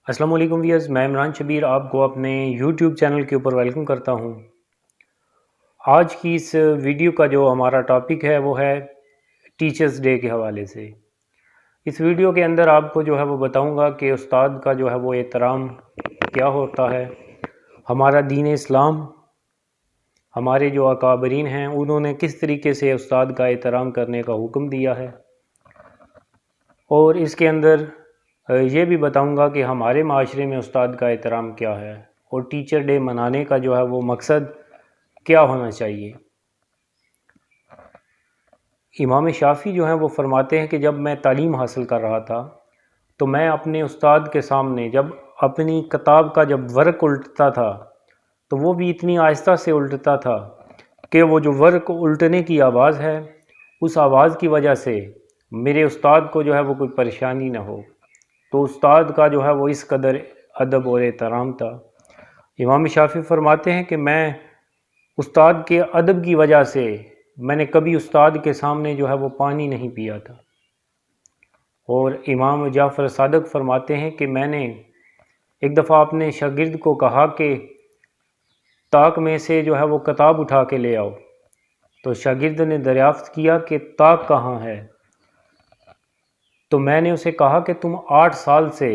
السلام علیکم ویئرز، میں عمران شبیر آپ کو اپنے یوٹیوب چینل کے اوپر ویلکم کرتا ہوں۔ آج کی اس ویڈیو کا جو ہمارا ٹاپک ہے وہ ہے ٹیچرز ڈے کے حوالے سے۔ اس ویڈیو کے اندر آپ کو جو ہے وہ بتاؤں گا کہ استاد کا جو ہے وہ احترام کیا ہوتا ہے۔ ہمارا دین اسلام، ہمارے جو اکابرین ہیں انہوں نے کس طریقے سے استاد کا احترام کرنے کا حکم دیا ہے، اور اس کے اندر یہ بھی بتاؤں گا کہ ہمارے معاشرے میں استاد کا احترام کیا ہے، اور ٹیچر ڈے منانے کا جو ہے وہ مقصد کیا ہونا چاہیے۔ امام شافعی جو ہیں وہ فرماتے ہیں کہ جب میں تعلیم حاصل کر رہا تھا تو میں اپنے استاد کے سامنے جب اپنی کتاب کا جب ورق الٹتا تھا تو وہ بھی اتنی آہستہ سے الٹتا تھا کہ وہ جو ورق الٹنے کی آواز ہے اس آواز کی وجہ سے میرے استاد کو جو ہے وہ کوئی پریشانی نہ ہو۔ تو استاد کا جو ہے وہ اس قدر ادب اور احترام تھا۔ امام شافعی فرماتے ہیں کہ میں استاد کے ادب کی وجہ سے میں نے کبھی استاد کے سامنے جو ہے وہ پانی نہیں پیا تھا۔ اور امام جعفر صادق فرماتے ہیں کہ میں نے ایک دفعہ اپنے شاگرد کو کہا کہ طاق میں سے جو ہے وہ کتاب اٹھا کے لے آؤ، تو شاگرد نے دریافت کیا کہ طاق کہاں ہے؟ تو میں نے اسے کہا کہ تم 8 سال سے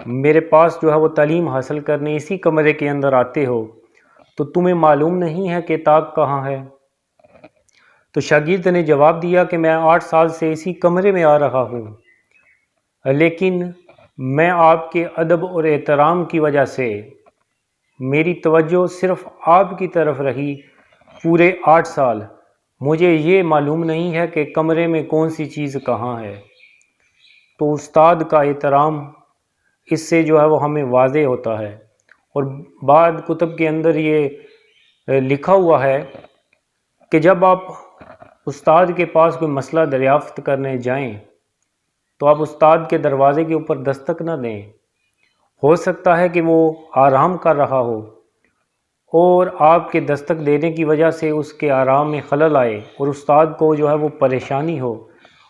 میرے پاس جو ہے وہ تعلیم حاصل کرنے اسی کمرے کے اندر آتے ہو، تو تمہیں معلوم نہیں ہے کہ طاق کہاں ہے؟ تو شاگرد نے جواب دیا کہ میں 8 سال سے اسی کمرے میں آ رہا ہوں، لیکن میں آپ کے ادب اور احترام کی وجہ سے میری توجہ صرف آپ کی طرف رہی پورے 8 سال، مجھے یہ معلوم نہیں ہے کہ کمرے میں کون سی چیز کہاں ہے۔ تو استاد کا احترام اس سے جو ہے وہ ہمیں واضح ہوتا ہے، اور بعض کتب کے اندر یہ لکھا ہوا ہے کہ جب آپ استاد کے پاس کوئی مسئلہ دریافت کرنے جائیں تو آپ استاد کے دروازے کے اوپر دستک نہ دیں۔ ہو سکتا ہے کہ وہ آرام کر رہا ہو اور آپ کے دستک دینے کی وجہ سے اس کے آرام میں خلل آئے اور استاد کو جو ہے وہ پریشانی ہو۔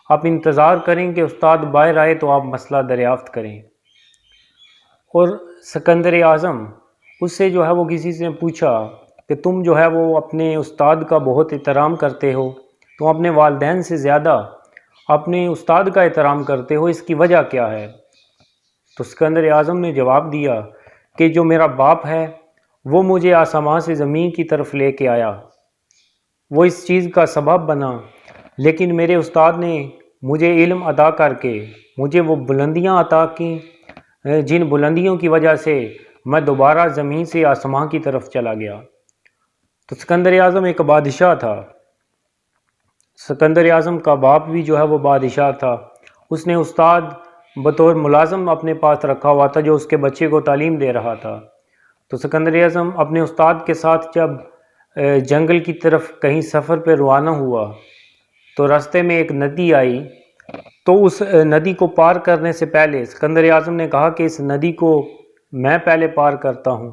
آپ انتظار کریں کہ استاد باہر آئے تو آپ مسئلہ دریافت کریں۔ اور سکندر اعظم، اس سے جو ہے وہ کسی سے پوچھا کہ تم جو ہے وہ اپنے استاد کا بہت احترام کرتے ہو، تم اپنے والدین سے زیادہ اپنے استاد کا احترام کرتے ہو، اس کی وجہ کیا ہے؟ تو سکندر اعظم نے جواب دیا کہ جو میرا باپ ہے وہ مجھے آسمان سے زمین کی طرف لے کے آیا، وہ اس چیز کا سبب بنا، لیکن میرے استاد نے مجھے علم عطا کر کے مجھے وہ بلندیاں عطا کیں جن بلندیوں کی وجہ سے میں دوبارہ زمین سے آسمان کی طرف چلا گیا۔ تو سکندر اعظم ایک بادشاہ تھا، سکندر اعظم کا باپ بھی جو ہے وہ بادشاہ تھا۔ اس نے استاد بطور ملازم اپنے پاس رکھا ہوا تھا جو اس کے بچے کو تعلیم دے رہا تھا۔ تو سکندر اعظم اپنے استاد کے ساتھ جب جنگل کی طرف کہیں سفر پہ روانہ ہوا تو راستے میں ایک ندی آئی، تو اس ندی کو پار کرنے سے پہلے سکندر اعظم نے کہا کہ اس ندی کو میں پہلے پار کرتا ہوں،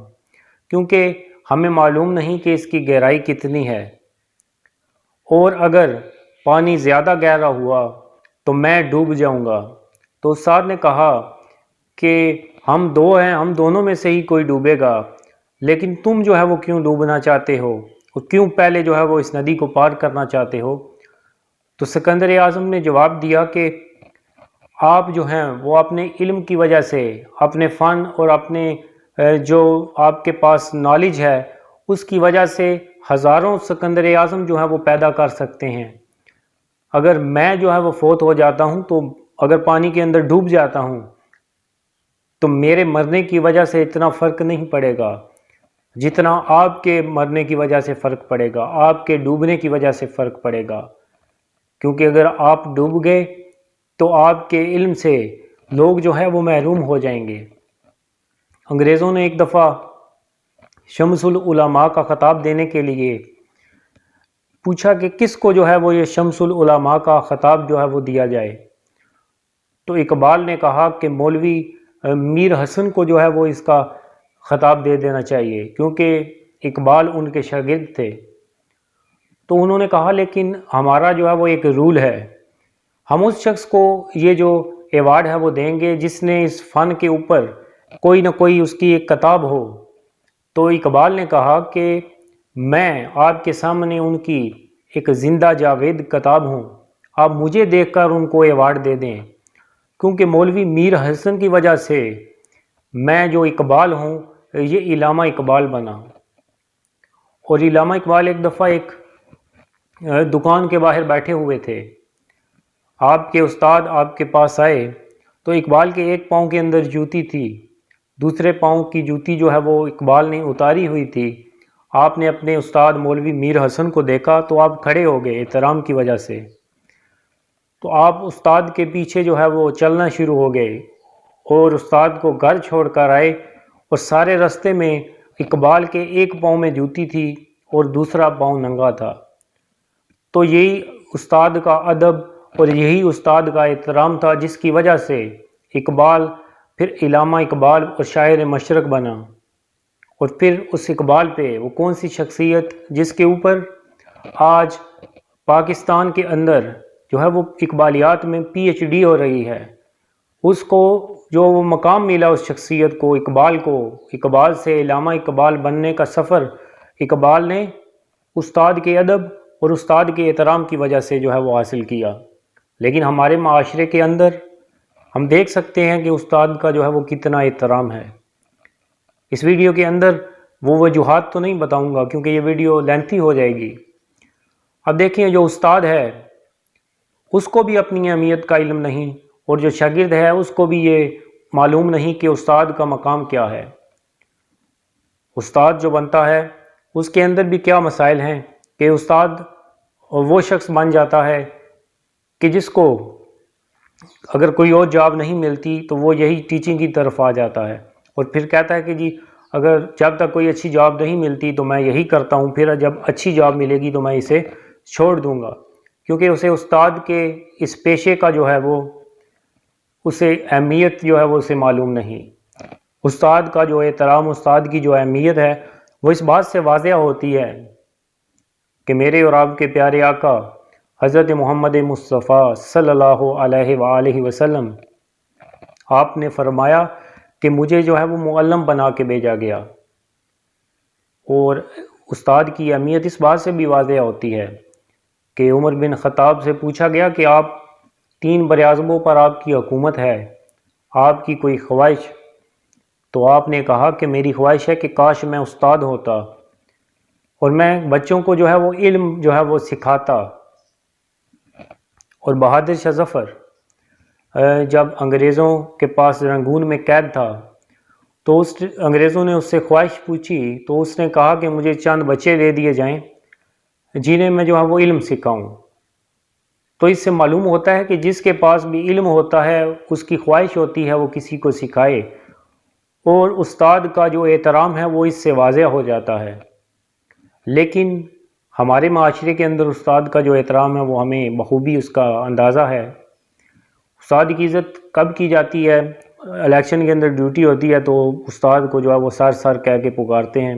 کیونکہ ہمیں معلوم نہیں کہ اس کی گہرائی کتنی ہے، اور اگر پانی زیادہ گہرا ہوا تو میں ڈوب جاؤں گا۔ تو استاد نے کہا کہ ہم دو ہیں، ہم دونوں میں سے ہی کوئی ڈوبے گا، لیکن تم جو ہے وہ کیوں ڈوبنا چاہتے ہو اور کیوں پہلے جو ہے وہ اس ندی کو پار کرنا چاہتے ہو؟ تو سکندر اعظم نے جواب دیا کہ آپ جو ہیں وہ اپنے علم کی وجہ سے، اپنے فن اور اپنے جو آپ کے پاس نالج ہے اس کی وجہ سے ہزاروں سکندر اعظم جو ہے وہ پیدا کر سکتے ہیں۔ اگر میں جو ہے وہ فوت ہو جاتا ہوں، تو اگر پانی کے اندر ڈوب جاتا ہوں تو میرے مرنے کی وجہ سے اتنا فرق نہیں پڑے گا جتنا آپ کے مرنے کی وجہ سے فرق پڑے گا، آپ کے ڈوبنے کی وجہ سے فرق پڑے گا، کیونکہ اگر آپ ڈوب گئے تو آپ کے علم سے لوگ جو ہے وہ محروم ہو جائیں گے۔ انگریزوں نے ایک دفعہ شمس العلماء کا خطاب دینے کے لیے پوچھا کہ کس کو جو ہے وہ یہ شمس العلماء کا خطاب جو ہے وہ دیا جائے، تو اقبال نے کہا کہ مولوی میر حسن کو جو ہے وہ اس کا خطاب دے دینا چاہیے، کیونکہ اقبال ان کے شاگرد تھے۔ تو انہوں نے کہا لیکن ہمارا جو ہے وہ ایک رول ہے، ہم اس شخص کو یہ جو ایوارڈ ہے وہ دیں گے جس نے اس فن کے اوپر کوئی نہ کوئی اس کی ایک کتاب ہو۔ تو اقبال نے کہا کہ میں آپ کے سامنے ان کی ایک زندہ جاوید کتاب ہوں، آپ مجھے دیکھ کر ان کو ایوارڈ دے دیں، کیونکہ مولوی میر حسن کی وجہ سے میں جو اقبال ہوں یہ علامہ اقبال بنا۔ اور علامہ اقبال ایک دفعہ ایک دکان کے باہر بیٹھے ہوئے تھے، آپ کے استاد آپ کے پاس آئے تو اقبال کے ایک پاؤں کے اندر جوتی تھی، دوسرے پاؤں کی جوتی جو ہے وہ اقبال نے اتاری ہوئی تھی۔ آپ نے اپنے استاد مولوی میر حسن کو دیکھا تو آپ کھڑے ہو گئے احترام کی وجہ سے، تو آپ استاد کے پیچھے جو ہے وہ چلنا شروع ہو گئے اور استاد کو گھر چھوڑ کر آئے، اور سارے راستے میں اقبال کے ایک پاؤں میں جوتی تھی اور دوسرا پاؤں ننگا تھا۔ تو یہی استاد کا ادب اور یہی استاد کا احترام تھا جس کی وجہ سے اقبال پھر علامہ اقبال اور شاعر مشرق بنا۔ اور پھر اس اقبال پہ وہ کون سی شخصیت جس کے اوپر آج پاکستان کے اندر جو ہے وہ اقبالیات میں پی ایچ ڈی ہو رہی ہے، اس کو جو وہ مقام ملا اس شخصیت کو، اقبال کو، اقبال سے علامہ اقبال بننے کا سفر اقبال نے استاد کے ادب اور استاد کے احترام کی وجہ سے جو ہے وہ حاصل کیا۔ لیکن ہمارے معاشرے کے اندر ہم دیکھ سکتے ہیں کہ استاد کا جو ہے وہ کتنا احترام ہے۔ اس ویڈیو کے اندر وہ وجوہات تو نہیں بتاؤں گا کیونکہ یہ ویڈیو لینتھی ہو جائے گی۔ اب دیکھیں جو استاد ہے اس کو بھی اپنی اہمیت کا علم نہیں، اور جو شاگرد ہے اس کو بھی یہ معلوم نہیں کہ استاد کا مقام کیا ہے۔ استاد جو بنتا ہے اس کے اندر بھی کیا مسائل ہیں کہ استاد وہ شخص بن جاتا ہے کہ جس کو اگر کوئی اور جاب نہیں ملتی تو وہ یہی ٹیچنگ کی طرف آ جاتا ہے، اور پھر کہتا ہے کہ جی اگر جب تک کوئی اچھی جاب نہیں ملتی تو میں یہی کرتا ہوں، پھر جب اچھی جاب ملے گی تو میں اسے چھوڑ دوں گا، کیونکہ اسے استاد کے اس پیشے کا جو ہے وہ اسے اہمیت جو ہے وہ اسے معلوم نہیں۔ استاد کا جو احترام، استاد کی جو اہمیت ہے وہ اس بات سے واضح ہوتی ہے کہ میرے اور آپ کے پیارے آقا حضرت محمد مصطفیٰ صلی اللہ علیہ وآلہ وسلم آپ نے فرمایا کہ مجھے جو ہے وہ معلم بنا کے بھیجا گیا، اور استاد کی اہمیت اس بات سے بھی واضح ہوتی ہے کہ عمر بن خطاب سے پوچھا گیا کہ آپ 3 براعظموں پر آپ کی حکومت ہے، آپ کی کوئی خواہش؟ تو آپ نے کہا کہ میری خواہش ہے کہ کاش میں استاد ہوتا اور میں بچوں کو جو ہے وہ علم جو ہے وہ سکھاتا۔ اور بہادر شاہ ظفر جب انگریزوں کے پاس رنگون میں قید تھا تو انگریزوں نے اس سے خواہش پوچھی تو اس نے کہا کہ مجھے چند بچے دے دیے جائیں جنہیں میں جو ہے وہ علم سکھاؤں۔ تو اس سے معلوم ہوتا ہے کہ جس کے پاس بھی علم ہوتا ہے اس کی خواہش ہوتی ہے وہ کسی کو سکھائے، اور استاد کا جو احترام ہے وہ اس سے واضح ہو جاتا ہے۔ لیکن ہمارے معاشرے کے اندر استاد کا جو احترام ہے وہ ہمیں بخوبی اس کا اندازہ ہے۔ استاد کی عزت کب کی جاتی ہے؟ الیکشن کے اندر ڈیوٹی ہوتی ہے تو استاد کو جو ہے وہ سر سر کہہ کے پکارتے ہیں،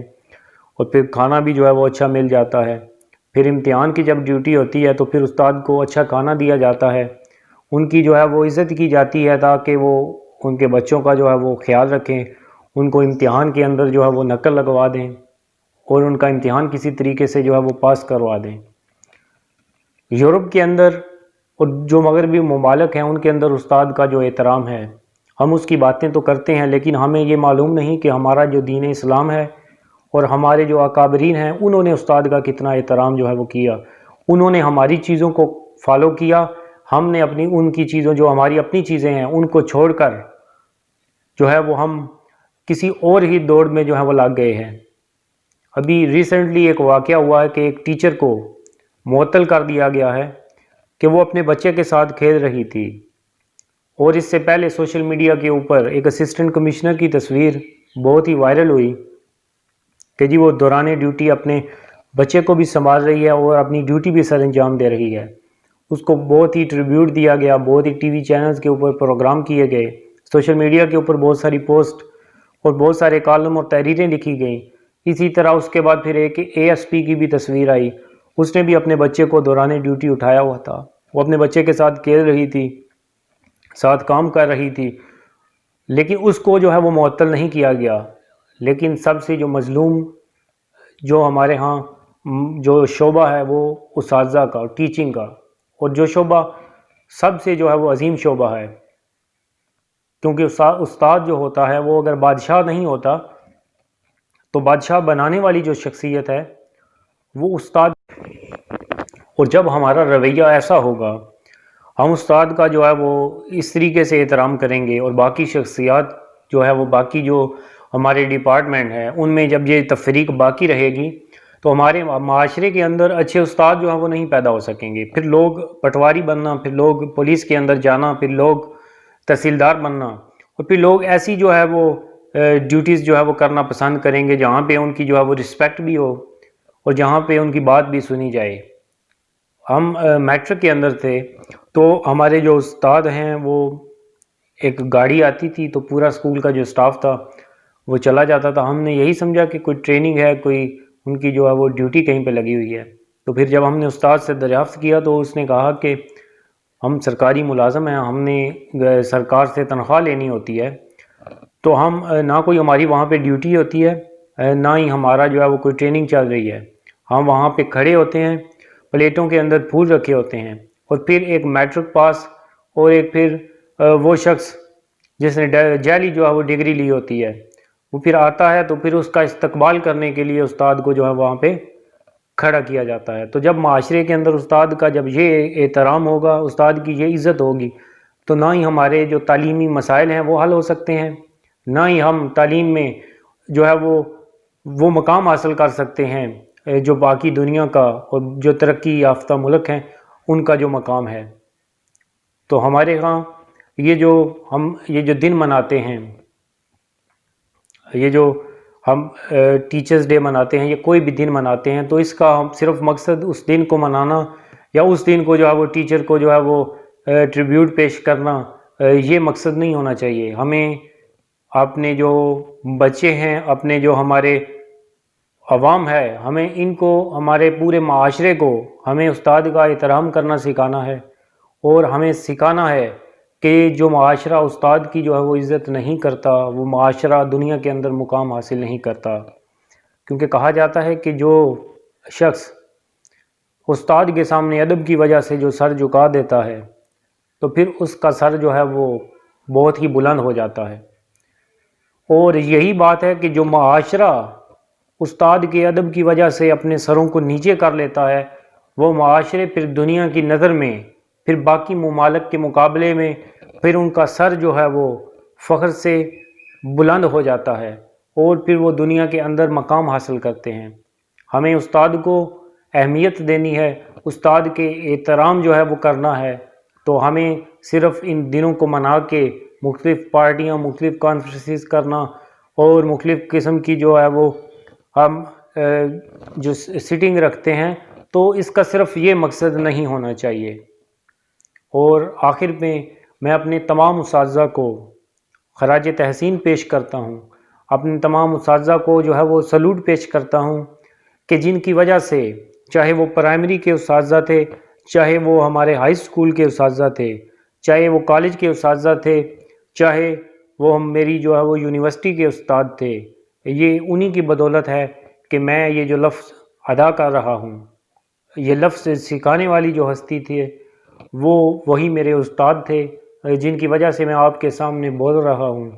اور پھر کھانا بھی جو ہے وہ اچھا مل جاتا ہے۔ پھر امتحان کی جب ڈیوٹی ہوتی ہے تو پھر استاد کو اچھا کھانا دیا جاتا ہے، ان کی جو ہے وہ عزت کی جاتی ہے تاکہ وہ ان کے بچوں کا جو ہے وہ خیال رکھیں، ان کو امتحان کے اندر جو ہے وہ نقل لگوا دیں اور ان کا امتحان کسی طریقے سے جو ہے وہ پاس کروا دیں۔ یورپ کے اندر اور جو مغربی ممالک ہیں ان کے اندر استاد کا جو احترام ہے ہم اس کی باتیں تو کرتے ہیں، لیکن ہمیں یہ معلوم نہیں کہ ہمارا جو دین اسلام ہے اور ہمارے جو اکابرین ہیں انہوں نے استاد کا کتنا احترام جو ہے وہ کیا، انہوں نے ہماری چیزوں کو فالو کیا، ہم نے اپنی ان کی چیزوں جو ہماری اپنی چیزیں ہیں ان کو چھوڑ کر جو ہے وہ ہم کسی اور ہی دوڑ میں جو ہے وہ لگ گئے ہیں۔ ابھی ریسنٹلی ایک واقعہ ہوا ہے کہ ایک ٹیچر کو معطل کر دیا گیا ہے کہ وہ اپنے بچے کے ساتھ کھیل رہی تھی، اور اس سے پہلے سوشل میڈیا کے اوپر ایک اسسٹنٹ کمشنر کی تصویر بہت ہی وائرل ہوئی کہ جی وہ دوران ڈیوٹی اپنے بچے کو بھی سنبھال رہی ہے اور اپنی ڈیوٹی بھی سر انجام دے رہی ہے۔ اس کو بہت ہی ٹریبیوٹ دیا گیا، بہت ہی ٹی وی چینلز کے اوپر پروگرام کیے گئے، سوشل میڈیا کے اوپر بہت ساری پوسٹ اور بہت سارے کالم اور تحریریں لکھی گئیں۔ اسی طرح اس کے بعد پھر ایک اے ایس پی کی بھی تصویر آئی، اس نے بھی اپنے بچے کو دوران ڈیوٹی اٹھایا ہوا تھا، وہ اپنے بچے کے ساتھ کھیل رہی تھی، ساتھ کام کر رہی تھی، لیکن اس کو جو ہے وہ معطل نہیں کیا گیا۔ لیکن سب سے جو مظلوم جو ہمارے ہاں جو شعبہ ہے وہ اساتذہ کا، ٹیچنگ کا، اور جو شعبہ سب سے جو ہے وہ عظیم شعبہ ہے، کیونکہ استاد جو ہوتا ہے وہ اگر بادشاہ نہیں ہوتا تو بادشاہ بنانے والی جو شخصیت ہے وہ استاد۔ اور جب ہمارا رویہ ایسا ہوگا، ہم استاد کا جو ہے وہ اس طریقے سے احترام کریں گے، اور باقی شخصیات جو ہے وہ باقی جو ہمارے ڈپارٹمنٹ ہیں ان میں جب یہ تفریق باقی رہے گی تو ہمارے معاشرے کے اندر اچھے استاد جو ہیں وہ نہیں پیدا ہو سکیں گے۔ پھر لوگ پٹواری بننا، پھر لوگ پولیس کے اندر جانا، پھر لوگ تحصیلدار بننا، اور پھر لوگ ایسی جو ہے وہ ڈیوٹیز جو ہے وہ کرنا پسند کریں گے جہاں پہ ان کی جو ہے وہ رسپیکٹ بھی ہو اور جہاں پہ ان کی بات بھی سنی جائے۔ ہم میٹرک کے اندر تھے تو ہمارے جو استاد ہیں وہ ایک گاڑی آتی تھی تو پورا اسکول کا جو اسٹاف تھا وہ چلا جاتا تھا۔ ہم نے یہی سمجھا کہ کوئی ٹریننگ ہے، کوئی ان کی جو ہے وہ ڈیوٹی کہیں پہ لگی ہوئی ہے۔ تو پھر جب ہم نے استاد سے دریافت کیا تو اس نے کہا کہ ہم سرکاری ملازم ہیں، ہم نے سرکار سے تنخواہ لینی ہوتی ہے، تو ہم نہ کوئی ہماری وہاں پہ ڈیوٹی ہوتی ہے، نہ ہی ہمارا جو ہے وہ کوئی ٹریننگ چل رہی ہے۔ ہم وہاں پہ کھڑے ہوتے ہیں، پلیٹوں کے اندر پھول رکھے ہوتے ہیں، اور پھر ایک میٹرک پاس اور ایک پھر وہ شخص جس نے جعلی جو ہے وہ ڈگری لی ہوتی ہے وہ پھر آتا ہے تو پھر اس کا استقبال کرنے کے لیے استاد کو جو ہے وہاں پہ کھڑا کیا جاتا ہے۔ تو جب معاشرے کے اندر استاد کا جب یہ احترام ہوگا، استاد کی یہ عزت ہوگی، تو نہ ہی ہمارے جو تعلیمی مسائل ہیں وہ حل ہو سکتے ہیں، نہ ہی ہم تعلیم میں جو ہے وہ مقام حاصل کر سکتے ہیں جو باقی دنیا کا اور جو ترقی یافتہ ملک ہیں ان کا جو مقام ہے۔ تو ہمارے ہاں یہ جو دن مناتے ہیں، یہ جو ہم ٹیچرز ڈے مناتے ہیں یا کوئی بھی دن مناتے ہیں، تو اس کا ہم صرف مقصد اس دن کو منانا یا اس دن کو جو ہے وہ ٹیچر کو جو ہے وہ ٹریبیوٹ پیش کرنا، یہ مقصد نہیں ہونا چاہیے۔ ہمیں اپنے جو بچے ہیں، اپنے جو ہمارے عوام ہے، ہمیں ان کو، ہمارے پورے معاشرے کو ہمیں استاد کا احترام کرنا سکھانا ہے، اور ہمیں سکھانا ہے کہ جو معاشرہ استاد کی جو ہے وہ عزت نہیں کرتا وہ معاشرہ دنیا کے اندر مقام حاصل نہیں کرتا۔ کیونکہ کہا جاتا ہے کہ جو شخص استاد کے سامنے ادب کی وجہ سے جو سر جھکا دیتا ہے تو پھر اس کا سر جو ہے وہ بہت ہی بلند ہو جاتا ہے۔ اور یہی بات ہے کہ جو معاشرہ استاد کے ادب کی وجہ سے اپنے سروں کو نیچے کر لیتا ہے، وہ معاشرے پھر دنیا کی نظر میں، پھر باقی ممالک کے مقابلے میں پھر ان کا سر جو ہے وہ فخر سے بلند ہو جاتا ہے، اور پھر وہ دنیا کے اندر مقام حاصل کرتے ہیں۔ ہمیں استاد کو اہمیت دینی ہے، استاد کے احترام جو ہے وہ کرنا ہے۔ تو ہمیں صرف ان دنوں کو منا کے مختلف پارٹیاں، مختلف کانفرنسز کرنا اور مختلف قسم کی جو ہے وہ ہم جو سٹنگ رکھتے ہیں، تو اس کا صرف یہ مقصد نہیں ہونا چاہیے۔ اور آخر میں اپنے تمام اساتذہ کو خراج تحسین پیش کرتا ہوں، اپنے تمام اساتذہ کو جو ہے وہ سلوٹ پیش کرتا ہوں کہ جن کی وجہ سے، چاہے وہ پرائمری کے اساتذہ تھے، چاہے وہ ہمارے ہائی اسکول کے اساتذہ تھے، چاہے وہ کالج کے اساتذہ تھے، چاہے وہ میری جو ہے وہ یونیورسٹی کے استاد تھے، یہ انہی کی بدولت ہے کہ میں یہ جو لفظ ادا کر رہا ہوں، یہ لفظ سکھانے والی جو ہستی تھی وہی میرے استاد تھے، جن کی وجہ سے میں آپ کے سامنے بول رہا ہوں،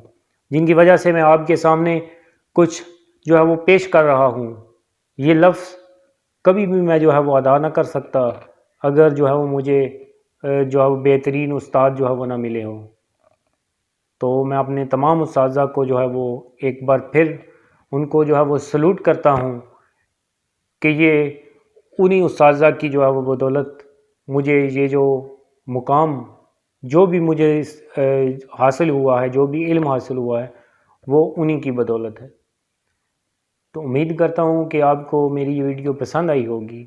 جن کی وجہ سے میں آپ کے سامنے کچھ جو ہے وہ پیش کر رہا ہوں۔ یہ لفظ کبھی بھی میں جو ہے وہ ادا نہ کر سکتا اگر جو ہے وہ مجھے جو ہے وہ بہترین استاد جو ہے وہ نہ ملے ہوں۔ تو میں اپنے تمام اساتذہ کو جو ہے وہ ایک بار پھر ان کو جو ہے وہ سلوٹ کرتا ہوں کہ یہ انہی اساتذہ کی جو ہے وہ بدولت مجھے یہ جو مقام جو بھی مجھے حاصل ہوا ہے، جو بھی علم حاصل ہوا ہے، وہ انہی کی بدولت ہے۔ تو امید کرتا ہوں کہ آپ کو میری یہ ویڈیو پسند آئی ہوگی۔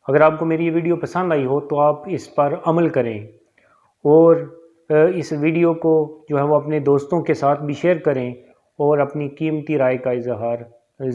اگر آپ کو میری یہ ویڈیو پسند آئی ہو تو آپ اس پر عمل کریں، اور اس ویڈیو کو جو ہے وہ اپنے دوستوں کے ساتھ بھی شیئر کریں، اور اپنی قیمتی رائے کا اظہار